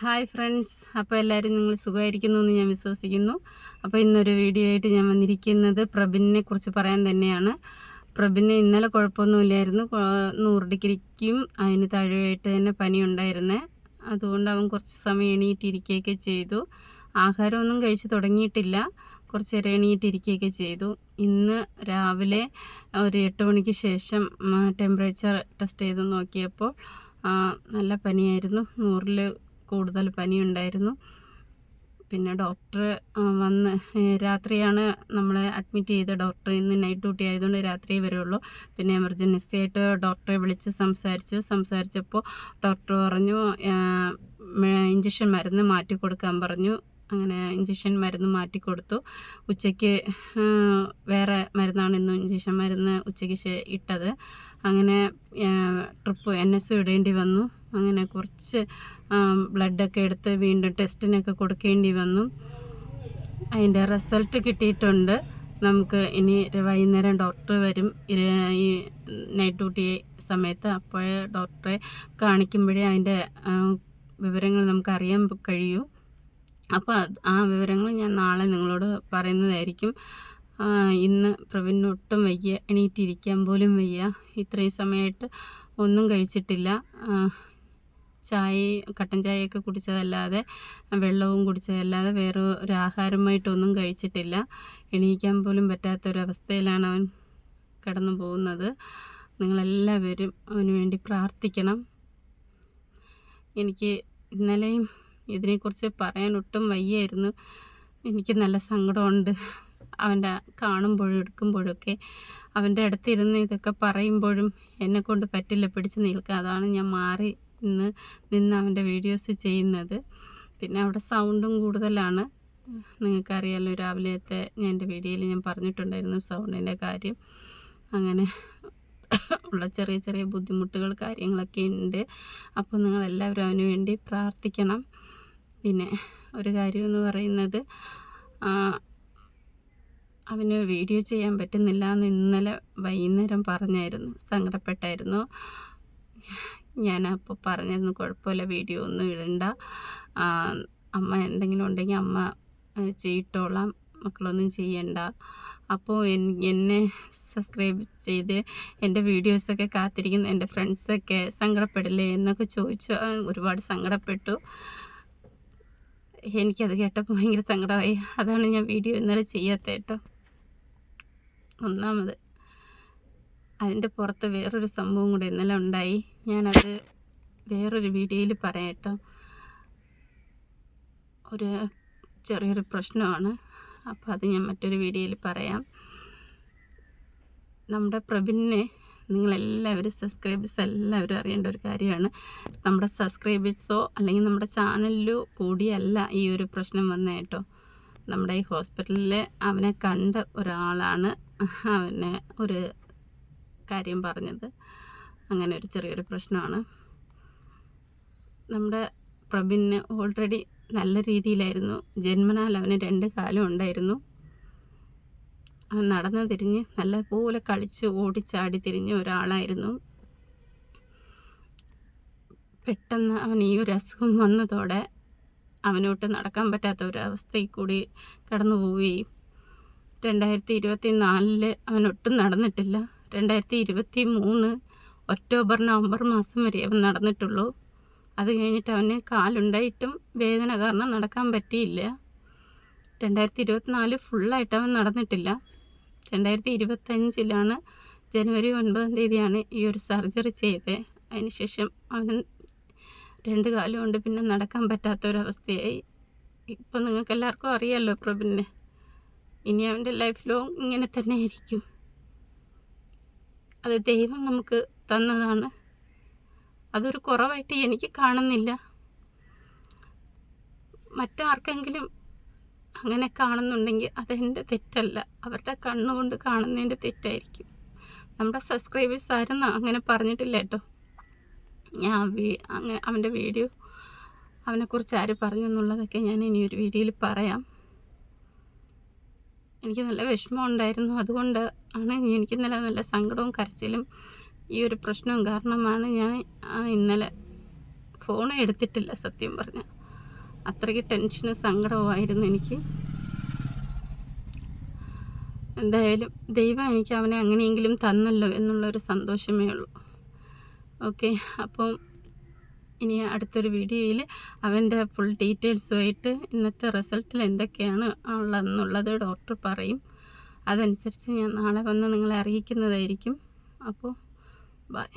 Hi friends, അപ്പോൾ എല്ലാവരും നിങ്ങൾ സുഖമായിരിക്കുന്നു എന്ന് ഞാൻ വിശ്വസിക്കുന്നു. അപ്പോൾ ഇന്നൊരു വീഡിയോ ആയിട്ട് ഞാൻ വന്നിരിക്കുന്നത് പ്രബിനെ കുറിച്ച് പറയാൻ തന്നെയാണ്. പ്രബിന് ഇന്നലെ കുഴപ്പമൊന്നുമില്ലായിരുന്നു. 100 ഡിഗ്രിക്കും അതിന് താഴെയായിട്ട് തന്നെ പനി ഉണ്ടായിരുന്നേ. അതുകൊണ്ട് അവൻ കുറച്ച് സമയം എണീറ്റിരിക്കുകയൊക്കെ ചെയ്തു. ആഹാരമൊന്നും കഴിച്ച് തുടങ്ങിയിട്ടില്ല. കുറച്ച് നേരം എണീറ്റിരിക്കുകയൊക്കെ ചെയ്തു. ഇന്ന് രാവിലെ ഒരു 8 മണിക്ക് ശേഷം ടെമ്പറേച്ചർ ടെസ്റ്റ് ചെയ്ത് നോക്കിയപ്പോൾ നല്ല പനിയായിരുന്നു. 100-ൽ കൂടുതൽ പനിയുണ്ടായിരുന്നു. പിന്നെ ഡോക്ടർ വന്ന് രാത്രിയാണ് നമ്മളെ അഡ്മിറ്റ് ചെയ്ത ഡോക്ടർ. ഇന്ന് നൈറ്റ് ഡ്യൂട്ടി ആയതുകൊണ്ട് രാത്രിയേ വരുള്ളൂ. പിന്നെ എമർജൻസി ആയിട്ട് ഡോക്ടറെ വിളിച്ച് സംസാരിച്ചപ്പോൾ ഡോക്ടർ പറഞ്ഞു ഇഞ്ചക്ഷൻ മരുന്ന് മാറ്റി കൊടുക്കാൻ പറഞ്ഞു. അങ്ങനെ ഇഞ്ചക്ഷൻ മരുന്ന് മാറ്റി കൊടുത്തു. ഉച്ചയ്ക്ക് വേറെ മരുന്നാണ് ഇന്ന് ഇഞ്ചക്ഷൻ മരുന്ന് ഉച്ചയ്ക്ക് ഇട്ടത്. അങ്ങനെ ട്രിപ്പ് NS ഇടേണ്ടി വന്നു. അങ്ങനെ കുറച്ച് ബ്ലഡൊക്കെ എടുത്ത് വീണ്ടും ടെസ്റ്റിനൊക്കെ കൊടുക്കേണ്ടി വന്നു. അതിൻ്റെ റിസൾട്ട് കിട്ടിയിട്ടുണ്ട്. നമുക്ക് ഇനി വൈകുന്നേരം ഡോക്ടർ വരും ഈ നൈറ്റ് ഡ്യൂട്ടി സമയത്ത്. അപ്പോഴേ ഡോക്ടറെ കാണിക്കുമ്പോഴേ അതിൻ്റെ വിവരങ്ങൾ നമുക്ക് അറിയാൻ കഴിയൂ. അപ്പോൾ ആ വിവരങ്ങൾ ഞാൻ നാളെ നിങ്ങളോട് പറയുന്നതായിരിക്കും. ഇന്ന് പ്രവീണിന് ഒട്ടും വയ്യ, എണീറ്റിരിക്കാൻ പോലും വയ്യ. ഇത്രയും സമയമായിട്ട് ഒന്നും കഴിച്ചിട്ടില്ല. കട്ടൻ ചായയൊക്കെ കുടിച്ചതല്ലാതെ വെള്ളവും കുടിച്ചതല്ലാതെ വേറെ ഒരു ആഹാരമായിട്ടൊന്നും കഴിച്ചിട്ടില്ല. എണീക്കാൻ പോലും പറ്റാത്തൊരവസ്ഥയിലാണ് അവൻ കടന്നു പോകുന്നത്. നിങ്ങളെല്ലാവരും അവന് വേണ്ടി പ്രാർത്ഥിക്കണം. എനിക്ക് ഇന്നലെയും ഇതിനെക്കുറിച്ച് പറയാൻ ഒട്ടും വയ്യായിരുന്നു. എനിക്ക് നല്ല സങ്കടമുണ്ട്. അവൻ്റെ കാണുമ്പോഴും എടുക്കുമ്പോഴൊക്കെ അവൻ്റെ അടുത്തിരുന്ന് ഇതൊക്കെ പറയുമ്പോഴും എന്നെക്കൊണ്ട് പറ്റില്ല പിടിച്ച് നിൽക്കുക. അതാണ് ഞാൻ മാറി നിന്ന് അവൻ്റെ വീഡിയോസ് ചെയ്യുന്നത്. പിന്നെ അവിടെ സൗണ്ടും കൂടുതലാണ്. നിങ്ങൾക്കറിയാമല്ലോ, രാവിലത്തെ എൻ്റെ വീഡിയോയിൽ ഞാൻ പറഞ്ഞിട്ടുണ്ടായിരുന്നു സൗണ്ടിൻ്റെ കാര്യം. അങ്ങനെ ഉള്ള ചെറിയ ചെറിയ ബുദ്ധിമുട്ടുകൾ കാര്യങ്ങളൊക്കെ ഉണ്ട്. അപ്പോൾ നിങ്ങളെല്ലാവരും അവന് വേണ്ടി പ്രാർത്ഥിക്കണം. പിന്നെ ഒരു കാര്യമെന്ന് പറയുന്നത്, അവന് വീഡിയോ ചെയ്യാൻ പറ്റുന്നില്ല എന്ന് ഇന്നലെ വൈകുന്നേരം പറഞ്ഞായിരുന്നു. സങ്കടപ്പെട്ടായിരുന്നു. ഞാനപ്പോൾ പറഞ്ഞിരുന്നു കുഴപ്പമില്ല, വീഡിയോ ഒന്നും ഇടണ്ട, അമ്മ എന്തെങ്കിലും ഉണ്ടെങ്കിൽ അമ്മ ചെയ്യിട്ടോളാം, മക്കളൊന്നും ചെയ്യണ്ട. അപ്പോൾ എന്നെ സബ്സ്ക്രൈബ് ചെയ്ത് എൻ്റെ വീഡിയോസൊക്കെ കാത്തിരിക്കുന്ന എൻ്റെ ഫ്രണ്ട്സൊക്കെ സങ്കടപ്പെടില്ലേ എന്നൊക്കെ ചോദിച്ചു. ഒരുപാട് സങ്കടപ്പെട്ടു. എനിക്കത് കേട്ടപ്പോൾ ഭയങ്കര സങ്കടമായി. അതാണ് ഞാൻ വീഡിയോ ഇന്നലെ ചെയ്യാത്ത കേട്ടോ. ഒന്നാമത് അതിൻ്റെ പുറത്ത് വേറൊരു സംഭവം കൂടെ ഇന്നലെ ഉണ്ടായി. ഞാനത് വേറൊരു വീഡിയോയിൽ പറയാം കേട്ടോ. ഒരു ചെറിയൊരു പ്രശ്നമാണ്. അപ്പോൾ അത് ഞാൻ മറ്റൊരു വീഡിയോയിൽ പറയാം. നമ്മുടെ പ്രബിനെ നിങ്ങളെല്ലാവരും സബ്സ്ക്രൈബേഴ്സ് എല്ലാവരും അറിയേണ്ട ഒരു കാര്യമാണ്. നമ്മുടെ സബ്സ്ക്രൈബേഴ്സോ അല്ലെങ്കിൽ നമ്മുടെ ചാനലിലോ കൂടിയല്ല ഈ ഒരു പ്രശ്നം വന്നത് കേട്ടോ. നമ്മുടെ ഈ ഹോസ്പിറ്റലിൽ അവനെ കണ്ട ഒരാളാണ് അവനെ ഒരു കാര്യം പറഞ്ഞത്. അങ്ങനെ ഒരു ചെറിയൊരു പ്രശ്നമാണ്. നമ്മുടെ പ്രബിന് ഓൾറെഡി നല്ല രീതിയിലായിരുന്നു. ജന്മനാൽ അവന് 2 കാലും ഉണ്ടായിരുന്നു. അവൻ നടന്ന് തിരിഞ്ഞ് നല്ലപോലെ കളിച്ച് ഓടിച്ചാടി തിരിഞ്ഞ ഒരാളായിരുന്നു. പെട്ടെന്ന് അവൻ ഈ ഒരു അസുഖം വന്നതോടെ അവനോട്ട് നടക്കാൻ പറ്റാത്ത ഒരവസ്ഥയിൽ കൂടി കടന്നു പോവുകയും 2024 അവനൊട്ടും നടന്നിട്ടില്ല. 2023 ഒക്ടോബർ നവംബർ മാസം വരെ അവൻ നടന്നിട്ടുള്ളൂ. അത് കഴിഞ്ഞിട്ട് അവന് കാലുണ്ടായിട്ടും വേദന കാരണം നടക്കാൻ പറ്റിയില്ല. 2024 ഫുള്ളായിട്ട് അവൻ നടന്നിട്ടില്ല. 2025 ജനുവരി 9-ാം തീയതിയാണ് ഈ ഒരു സർജറി ചെയ്തത്. അതിനുശേഷം അവൻ 2 കാലും കൊണ്ട് പിന്നെ നടക്കാൻ പറ്റാത്തൊരവസ്ഥയായി. ഇപ്പം നിങ്ങൾക്ക് എല്ലാവർക്കും അറിയാമല്ലോ പ്രബിനെ. ഇനി അവൻ്റെ ലൈഫ് ലോങ് ഇങ്ങനെ തന്നെ ആയിരിക്കും. അത് ദൈവം നമുക്ക് തന്നതാണ്. അതൊരു കുറവായിട്ട് എനിക്ക് കാണുന്നില്ല. മറ്റാർക്കെങ്കിലും അങ്ങനെ കാണുന്നുണ്ടെങ്കിൽ അതെൻ്റെ തെറ്റല്ല, അവരുടെ കണ്ണുകൊണ്ട് കാണുന്നതിൻ്റെ തെറ്റായിരിക്കും. നമ്മുടെ സബ്സ്ക്രൈബേഴ്സ് ആരും അങ്ങനെ പറഞ്ഞിട്ടില്ല കേട്ടോ. ഞാൻ അവൻ്റെ വീഡിയോ അവനെക്കുറിച്ച് ആര് പറഞ്ഞു എന്നുള്ളതൊക്കെ ഞാൻ ഇനി ഒരു വീഡിയോയിൽ പറയാം. എനിക്ക് നല്ല വിഷമം ഉണ്ടായിരുന്നു. അതുകൊണ്ട് ആണ് എനിക്ക് നല്ല സങ്കടവും കരച്ചിലും ഈ ഒരു പ്രശ്നവും കാരണമാണ് ഞാൻ ഇന്നലെ ഫോൺ എടുത്തിട്ടില്ല സത്യം പറഞ്ഞാൽ. അത്രയ്ക്ക് ടെൻഷനും സങ്കടവുമായിരുന്നു എനിക്ക്. എന്തായാലും ദൈവം എനിക്ക് അവനെ അങ്ങനെയെങ്കിലും തന്നല്ലോ എന്നുള്ളൊരു സന്തോഷമേ ഉള്ളൂ. ഓക്കെ, അപ്പം ഇനി അടുത്തൊരു വീഡിയോയിൽ അവൻ്റെ ഫുൾ ഡീറ്റെയിൽസുമായിട്ട് ഇന്നത്തെ റിസൾട്ടിൽ എന്തൊക്കെയാണ് ഉള്ളതെന്നുള്ളത് ഡോക്ടർ പറയും. അതനുസരിച്ച് ഞാൻ നാളെ വന്ന് നിങ്ങളെ അറിയിക്കുന്നതായിരിക്കും. അപ്പോൾ ബൈ.